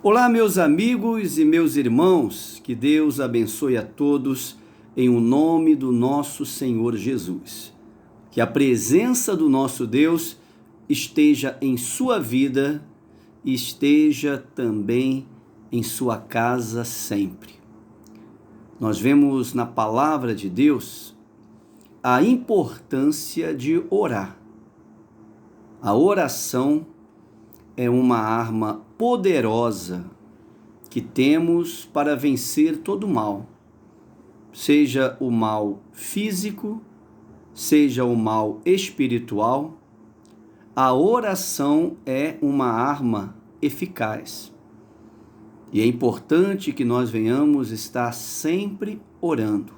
Olá, meus amigos e meus irmãos, que Deus abençoe a todos em o nome do nosso Senhor Jesus. Que a presença do nosso Deus esteja em sua vida e esteja também em sua casa sempre. Nós vemos na palavra de Deus a importância de orar. A oração é uma arma poderosa que temos para vencer todo mal, seja o mal físico, seja o mal espiritual. A oração é uma arma eficaz. E é importante que nós venhamos estar sempre orando,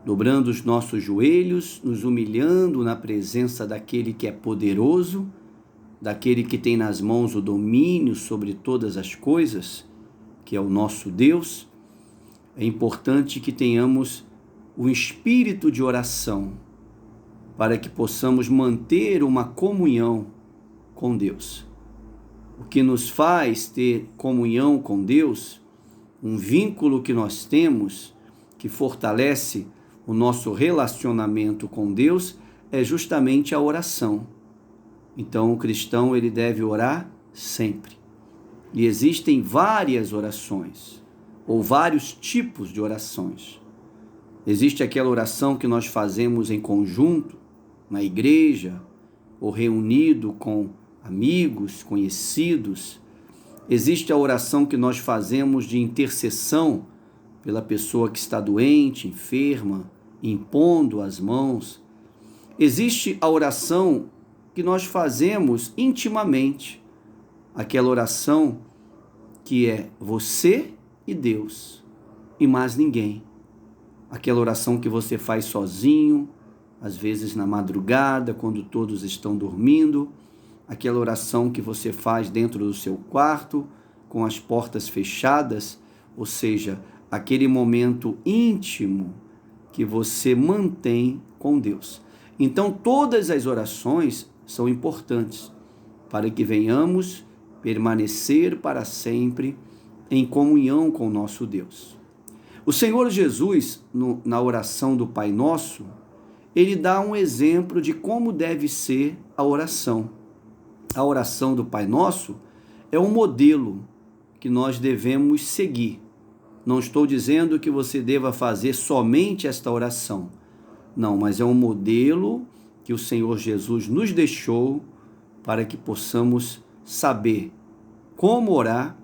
dobrando os nossos joelhos, nos humilhando na presença daquele que é poderoso, daquele que tem nas mãos o domínio sobre todas as coisas, que é o nosso Deus. É importante que tenhamos um espírito de oração, para que possamos manter uma comunhão com Deus. O que nos faz ter comunhão com Deus, um vínculo que nós temos, que fortalece o nosso relacionamento com Deus, é justamente a oração. Então, o cristão ele deve orar sempre. E existem várias orações, ou vários tipos de orações. Existe aquela oração que nós fazemos em conjunto, na igreja, ou reunido com amigos, conhecidos. Existe a oração que nós fazemos de intercessão pela pessoa que está doente, enferma, impondo as mãos. Existe a oração que nós fazemos intimamente, aquela oração que é você e Deus, e mais ninguém. Aquela oração que você faz sozinho, às vezes na madrugada, quando todos estão dormindo. Aquela oração que você faz dentro do seu quarto, com as portas fechadas, ou seja, aquele momento íntimo que você mantém com Deus. Então, todas as orações são importantes para que venhamos permanecer para sempre em comunhão com o nosso Deus. O Senhor Jesus, na oração do Pai Nosso, ele dá um exemplo de como deve ser a oração. A oração do Pai Nosso é um modelo que nós devemos seguir. Não estou dizendo que você deva fazer somente esta oração. Não, mas é um modelo que o Senhor Jesus nos deixou para que possamos saber como orar,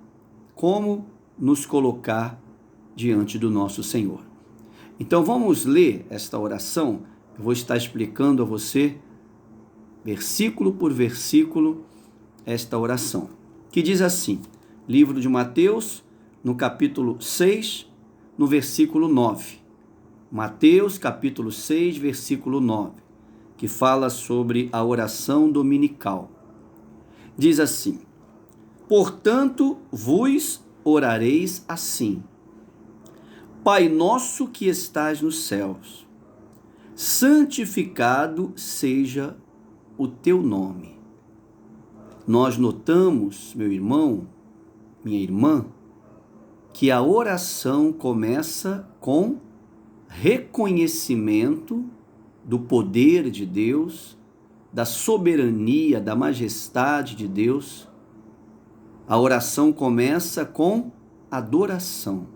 como nos colocar diante do nosso Senhor. Então vamos ler esta oração. Eu vou estar explicando a você, versículo por versículo, esta oração, que diz assim, livro de Mateus, no capítulo 6, no versículo 9. Mateus, capítulo 6, versículo 9. Que fala sobre a oração dominical. Diz assim: portanto, vos orareis assim: Pai nosso que estás nos céus, santificado seja o teu nome. Nós notamos, meu irmão, minha irmã, que a oração começa com reconhecimento do poder de Deus, da soberania, da majestade de Deus. A oração começa com adoração.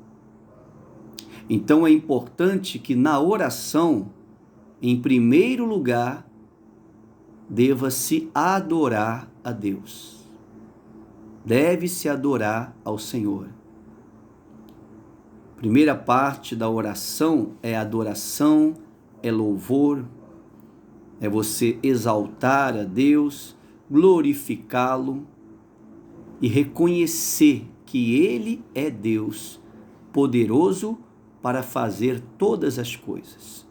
Então é importante que na oração, em primeiro lugar, deva-se adorar a Deus. Deve-se adorar ao Senhor. Primeira parte da oração é adoração, é louvor, é você exaltar a Deus, glorificá-lo e reconhecer que Ele é Deus, poderoso para fazer todas as coisas.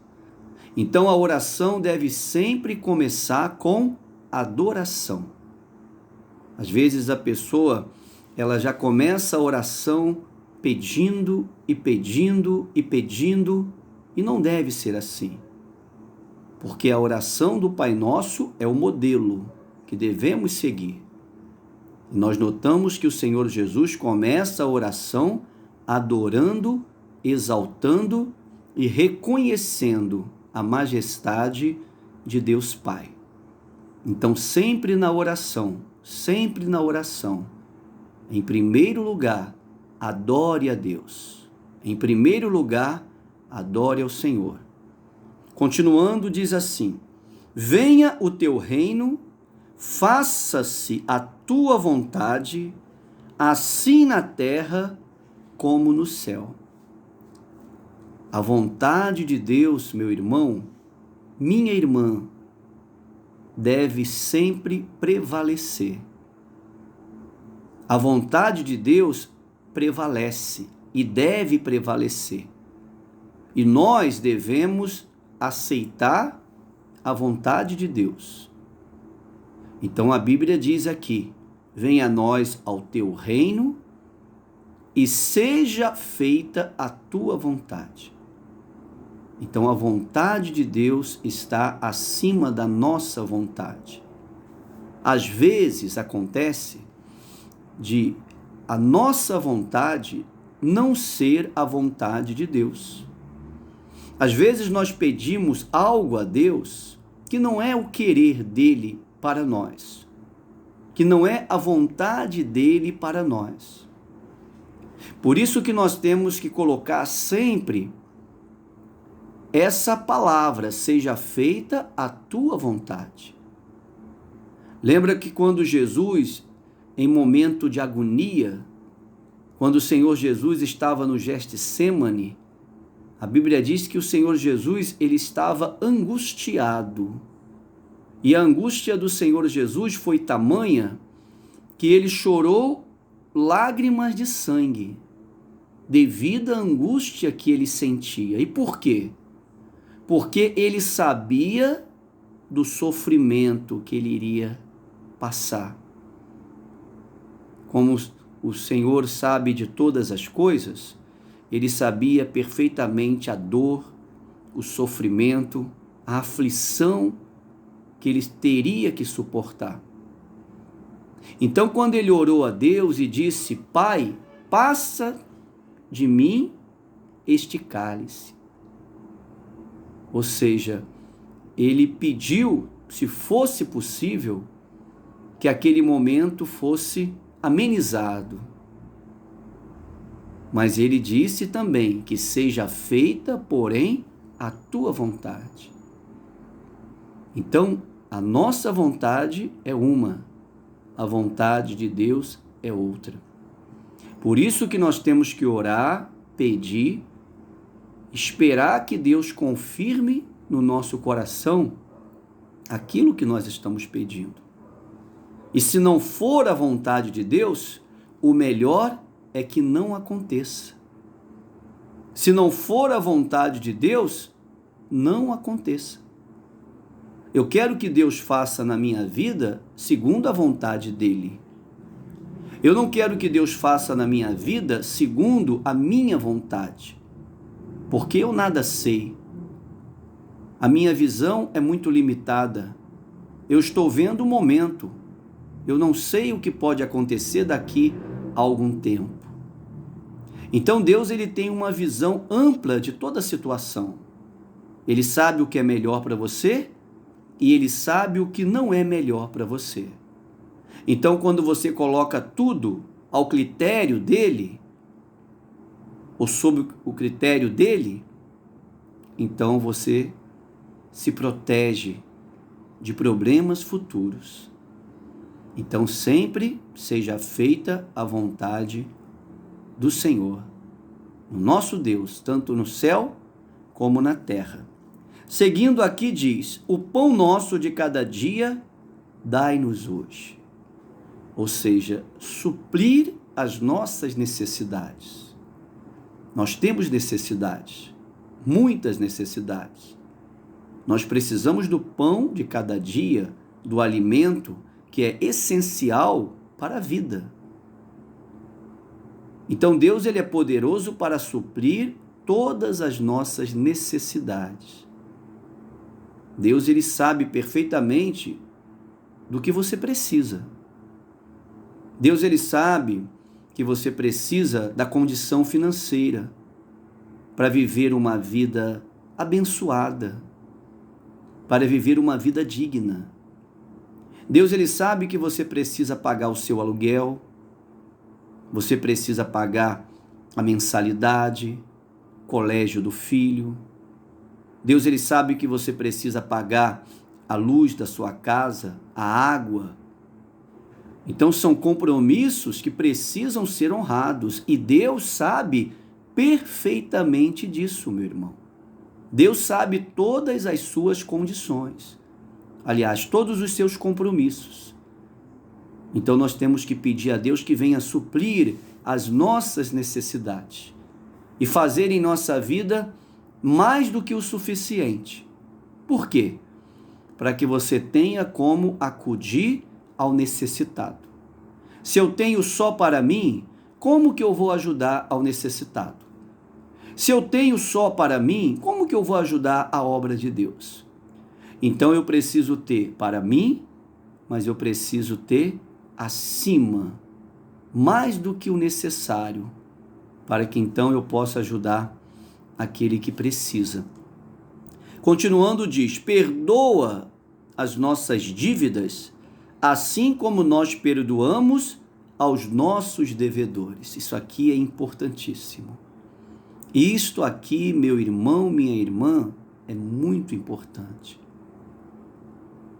Então a oração deve sempre começar com adoração. Às vezes a pessoa, ela já começa a oração pedindo e pedindo e pedindo, e não deve ser assim. Porque a oração do Pai Nosso é o modelo que devemos seguir. Nós notamos que o Senhor Jesus começa a oração adorando, exaltando e reconhecendo a majestade de Deus Pai. Então, sempre na oração, em primeiro lugar, adore a Deus. Em primeiro lugar, adore ao Senhor. Continuando, diz assim: venha o teu reino, faça-se a tua vontade, assim na terra como no céu. A vontade de Deus, meu irmão, minha irmã, deve sempre prevalecer. A vontade de Deus prevalece e deve prevalecer. E nós devemos aceitar a vontade de Deus. Então a Bíblia diz aqui: venha a nós ao teu reino e seja feita a tua vontade. Então a vontade de Deus está acima da nossa vontade. Às vezes acontece de a nossa vontade não ser a vontade de Deus. Às vezes nós pedimos algo a Deus que não é o querer dele para nós, que não é a vontade dele para nós. Por isso que nós temos que colocar sempre essa palavra: seja feita a tua vontade. Lembra que quando Jesus, em momento de agonia, quando o Senhor Jesus estava no Getsêmani, a Bíblia diz que o Senhor Jesus, ele estava angustiado. E a angústia do Senhor Jesus foi tamanha que ele chorou lágrimas de sangue, devido à angústia que ele sentia. E por quê? Porque ele sabia do sofrimento que ele iria passar. Como o Senhor sabe de todas as coisas, ele sabia perfeitamente a dor, o sofrimento, a aflição que ele teria que suportar. Então, quando ele orou a Deus e disse: Pai, passa de mim este cálice. Ou seja, ele pediu, se fosse possível, que aquele momento fosse amenizado. Mas ele disse também que seja feita, porém, a tua vontade. Então, a nossa vontade é uma, a vontade de Deus é outra. Por isso que nós temos que orar, pedir, esperar que Deus confirme no nosso coração aquilo que nós estamos pedindo. E se não for a vontade de Deus, o melhor é que não aconteça. Se não for a vontade de Deus, não aconteça. Eu quero que Deus faça na minha vida segundo a vontade dele. Eu não quero que Deus faça na minha vida segundo a minha vontade, porque eu nada sei. A minha visão é muito limitada. Eu estou vendo o momento. Eu não sei o que pode acontecer daqui a algum tempo. Então Deus, ele tem uma visão ampla de toda a situação. Ele sabe o que é melhor para você e ele sabe o que não é melhor para você. Então, quando você coloca tudo ao critério dele, ou sob o critério dele, então você se protege de problemas futuros. Então, sempre seja feita a vontade do Senhor, o nosso Deus, tanto no céu como na terra. Seguindo aqui diz: o pão nosso de cada dia dai-nos hoje. Ou seja, suprir as nossas necessidades. Nós temos necessidades, muitas necessidades. Nós precisamos do pão de cada dia, do alimento que é essencial para a vida. Então Deus, ele é poderoso para suprir todas as nossas necessidades. Deus, ele sabe perfeitamente do que você precisa. Deus, ele sabe que você precisa da condição financeira para viver uma vida abençoada, para viver uma vida digna. Deus, ele sabe que você precisa pagar o seu aluguel, você precisa pagar a mensalidade, colégio do filho. Deus, ele sabe que você precisa pagar a luz da sua casa, a água. Então são compromissos que precisam ser honrados e Deus sabe perfeitamente disso, meu irmão. Deus sabe todas as suas condições. Aliás, todos os seus compromissos. Então nós temos que pedir a Deus que venha suprir as nossas necessidades e fazer em nossa vida mais do que o suficiente. Por quê? Para que você tenha como acudir ao necessitado. Se eu tenho só para mim, como que eu vou ajudar ao necessitado? Se eu tenho só para mim, como que eu vou ajudar a obra de Deus? Então eu preciso ter para mim, mas eu preciso ter acima, mais do que o necessário, para que então eu possa ajudar aquele que precisa. Continuando diz, perdoa as nossas dívidas, assim como nós perdoamos aos nossos devedores. Isso aqui é importantíssimo. Isto aqui, meu irmão, minha irmã, é muito importante.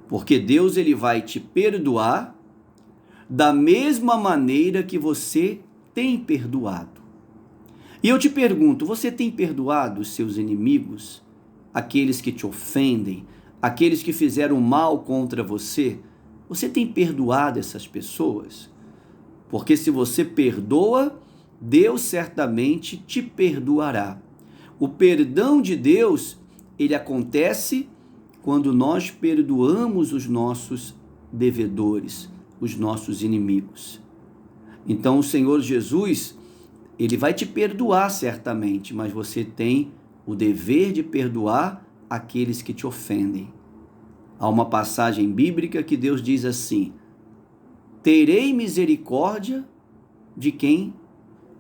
Porque Deus, ele vai te perdoar da mesma maneira que você tem perdoado. E eu te pergunto, você tem perdoado os seus inimigos, aqueles que te ofendem, aqueles que fizeram mal contra você? Você tem perdoado essas pessoas? Porque se você perdoa, Deus certamente te perdoará. O perdão de Deus, ele acontece quando nós perdoamos os nossos devedores, os nossos inimigos. Então o Senhor Jesus, ele vai te perdoar certamente, mas você tem o dever de perdoar aqueles que te ofendem. Há uma passagem bíblica que Deus diz assim: terei misericórdia de quem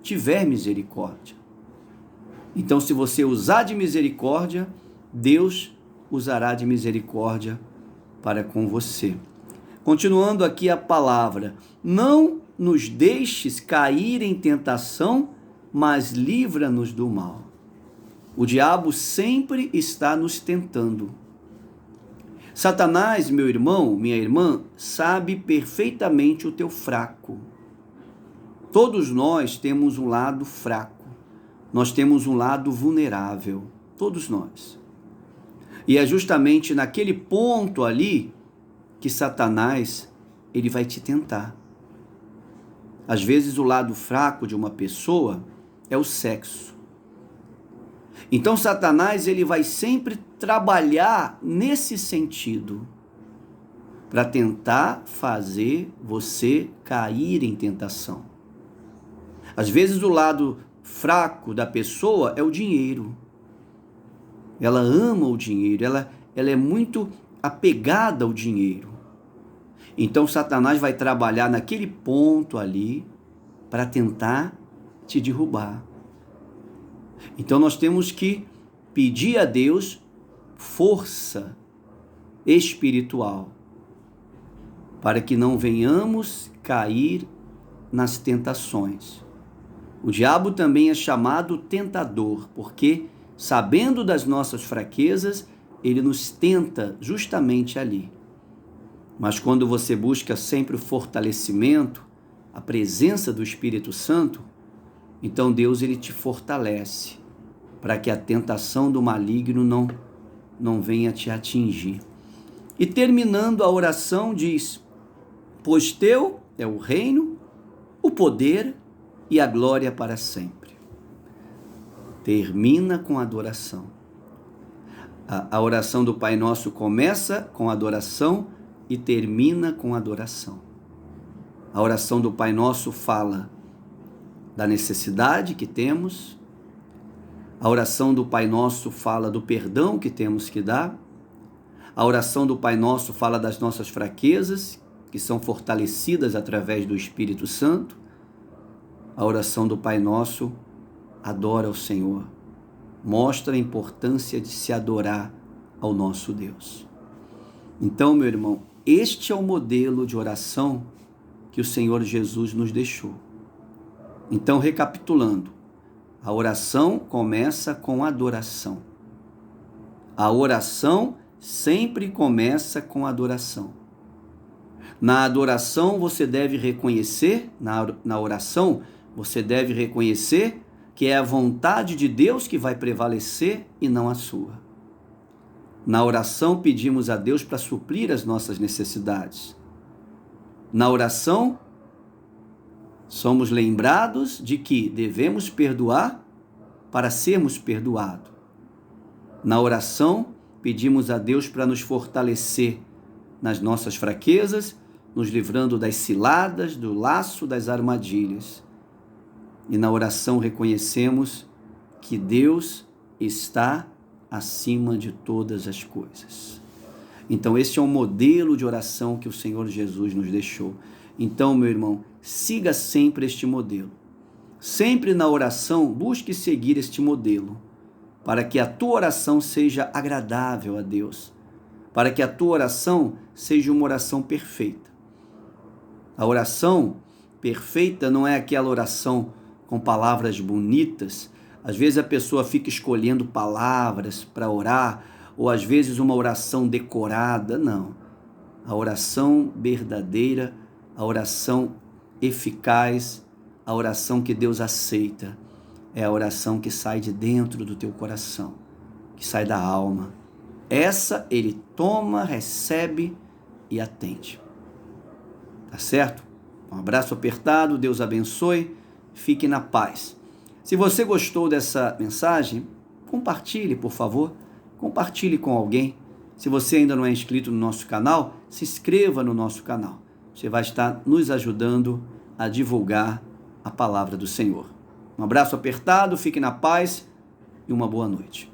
tiver misericórdia. Então, se você usar de misericórdia, Deus usará de misericórdia para com você. Continuando aqui a palavra, não nos deixes cair em tentação, mas livra-nos do mal. O diabo sempre está nos tentando. Satanás, meu irmão, minha irmã, sabe perfeitamente o teu fraco. Todos nós temos um lado fraco. Nós temos um lado vulnerável. Todos nós. E é justamente naquele ponto ali que Satanás, ele vai te tentar. Às vezes o lado fraco de uma pessoa é o sexo. Então Satanás, ele vai sempre trabalhar nesse sentido para tentar fazer você cair em tentação. Às vezes o lado fraco da pessoa é o dinheiro. Ela ama o dinheiro, ela é muito apegada ao dinheiro. Então Satanás vai trabalhar naquele ponto ali para tentar te derrubar. Então nós temos que pedir a Deus força espiritual para que não venhamos cair nas tentações. O diabo também é chamado tentador, porque sabendo das nossas fraquezas, ele nos tenta justamente ali. Mas quando você busca sempre o fortalecimento, a presença do Espírito Santo, então Deus, ele te fortalece para que a tentação do maligno não venha te atingir. E terminando a oração diz, pois teu é o reino, o poder e a glória para sempre. Termina com adoração. A oração do Pai Nosso começa com adoração e termina com adoração. A oração do Pai Nosso fala da necessidade que temos. A oração do Pai Nosso fala do perdão que temos que dar. A oração do Pai Nosso fala das nossas fraquezas que são fortalecidas através do Espírito Santo. A oração do Pai Nosso adora ao Senhor, mostra a importância de se adorar ao nosso Deus. Então, meu irmão, este é o modelo de oração que o Senhor Jesus nos deixou. Então, recapitulando, a oração começa com adoração. A oração sempre começa com adoração. Na adoração, você deve reconhecer, na oração, você deve reconhecer que é a vontade de Deus que vai prevalecer e não a sua. Na oração, pedimos a Deus para suprir as nossas necessidades. Na oração, somos lembrados de que devemos perdoar para sermos perdoados. Na oração, pedimos a Deus para nos fortalecer nas nossas fraquezas, nos livrando das ciladas, do laço, das armadilhas. E na oração reconhecemos que Deus está acima de todas as coisas. Então, esse é um modelo de oração que o Senhor Jesus nos deixou. Então, meu irmão, siga sempre este modelo. Sempre na oração, busque seguir este modelo, para que a tua oração seja agradável a Deus, para que a tua oração seja uma oração perfeita. A oração perfeita não é aquela oração com palavras bonitas. Às vezes a pessoa fica escolhendo palavras para orar, ou às vezes uma oração decorada. Não. A oração verdadeira, a oração eficaz, a oração que Deus aceita, é a oração que sai de dentro do teu coração, que sai da alma. Essa ele toma, recebe e atende. Tá certo? Um abraço apertado, Deus abençoe, fique na paz. Se você gostou dessa mensagem, compartilhe, por favor. Compartilhe com alguém. Se você ainda não é inscrito no nosso canal, se inscreva no nosso canal. Você vai estar nos ajudando a divulgar a palavra do Senhor. Um abraço apertado, fique na paz e uma boa noite.